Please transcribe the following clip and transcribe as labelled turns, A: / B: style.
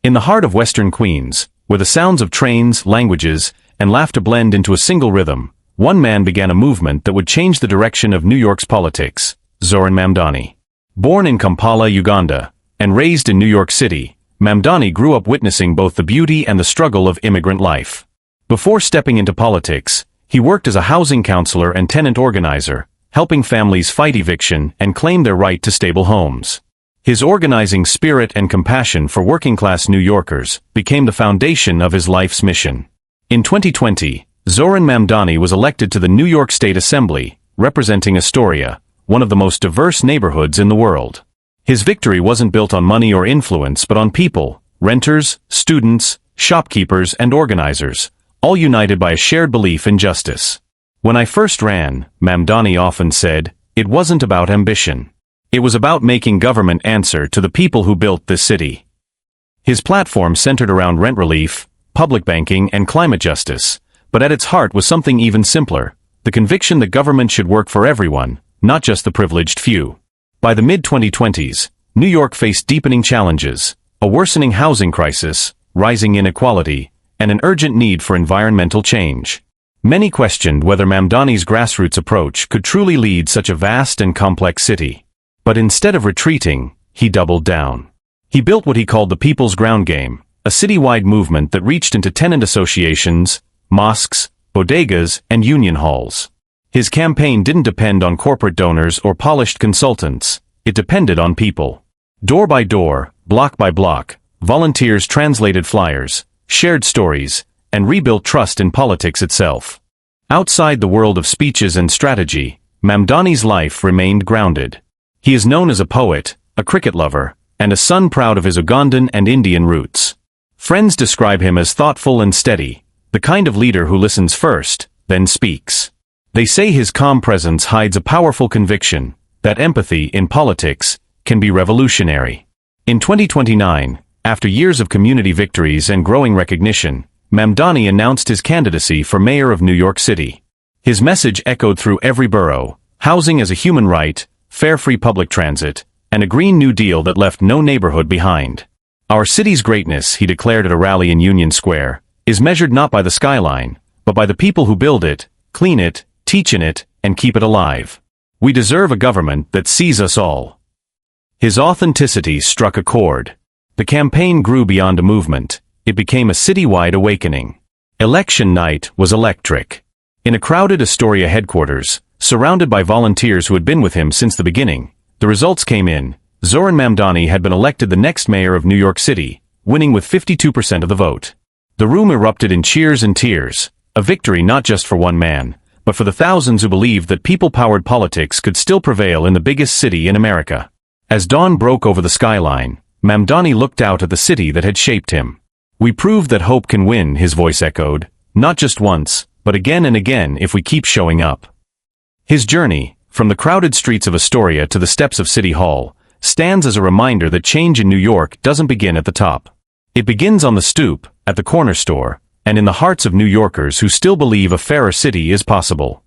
A: In the heart of Western Queens, where the sounds of trains, languages, and laughter blend into a single rhythm, one man began a movement that would change the direction of New York's politics: Zohran Mamdani. Born in Kampala, Uganda, and raised in New York City, Mamdani grew up witnessing both the beauty and the struggle of immigrant life. Before stepping into politics, he worked as a housing counselor and tenant organizer, helping families fight eviction and claim their right to stable homes. His organizing spirit and compassion for working-class New Yorkers became the foundation of his life's mission. In 2020, Zohran Mamdani was elected to the New York State Assembly, representing Astoria, one of the most diverse neighborhoods in the world. His victory wasn't built on money or influence but on people, renters, students, shopkeepers, and organizers, all united by a shared belief in justice. "When I first ran," Mamdani often said, "it wasn't about ambition. It was about making government answer to the people who built this city." His platform centered around rent relief, public banking, and climate justice, but at its heart was something even simpler: the conviction that government should work for everyone, not just the privileged few. By the mid-2020s, New York faced deepening challenges: a worsening housing crisis, rising inequality, and an urgent need for environmental change. Many questioned whether Mamdani's grassroots approach could truly lead such a vast and complex city. But instead of retreating, he doubled down. He built what he called the People's Ground Game, a citywide movement that reached into tenant associations, mosques, bodegas, and union halls. His campaign didn't depend on corporate donors or polished consultants. It depended on people. Door by door, block by block, volunteers translated flyers, shared stories, and rebuilt trust in politics itself. Outside the world of speeches and strategy, Mamdani's life remained grounded. He is known as a poet, a cricket lover, and a son proud of his Ugandan and Indian roots. Friends describe him as thoughtful and steady, the kind of leader who listens first, then speaks. They say his calm presence hides a powerful conviction that empathy in politics can be revolutionary. In 2029, after years of community victories and growing recognition, Mamdani announced his candidacy for mayor of New York City. His message echoed through every borough: housing as a human right, fair free public transit, and a Green New Deal that left no neighborhood behind. "Our city's greatness," he declared at a rally in Union Square, "is measured not by the skyline, but by the people who build it, clean it, teach in it, and keep it alive. We deserve a government that sees us all." His authenticity struck a chord. The campaign grew beyond a movement. It became a citywide awakening. Election night was electric. In a crowded Astoria headquarters, surrounded by volunteers who had been with him since the beginning, the results came in. Zohran Mamdani had been elected the next mayor of New York City, winning with 52% of the vote. The room erupted in cheers and tears, a victory not just for one man, but for the thousands who believed that people-powered politics could still prevail in the biggest city in America. As dawn broke over the skyline, Mamdani looked out at the city that had shaped him. "We proved that hope can win," his voice echoed, "not just once, but again and again if we keep showing up." His journey, from the crowded streets of Astoria to the steps of City Hall, stands as a reminder that change in New York doesn't begin at the top. It begins on the stoop, at the corner store, and in the hearts of New Yorkers who still believe a fairer city is possible.